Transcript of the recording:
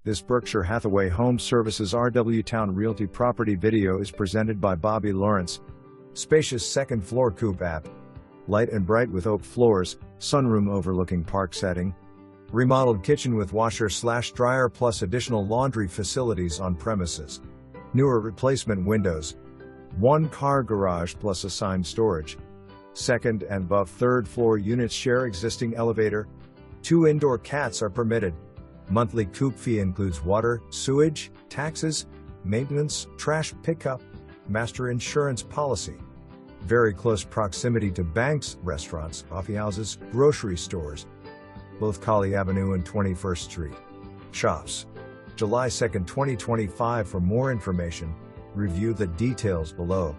This Berkshire Hathaway HomeServices RW Towne Realty property video is presented by Bobby Lawrence. Spacious second floor coop app. Light and bright with oak floors, sunroom overlooking park setting. Remodeled kitchen with washer/dryer plus additional laundry facilities on premises. Newer replacement windows. 1-car garage plus assigned storage. Second and above third floor units share existing elevator. 2 indoor cats are permitted. Monthly coop fee includes water, sewage, taxes, maintenance, trash pickup, master insurance policy. Very close proximity to banks, restaurants, coffeehouses, grocery stores. Both Colley Avenue and 21st Street. Shops. July 2, 2025. For more information, review the details below.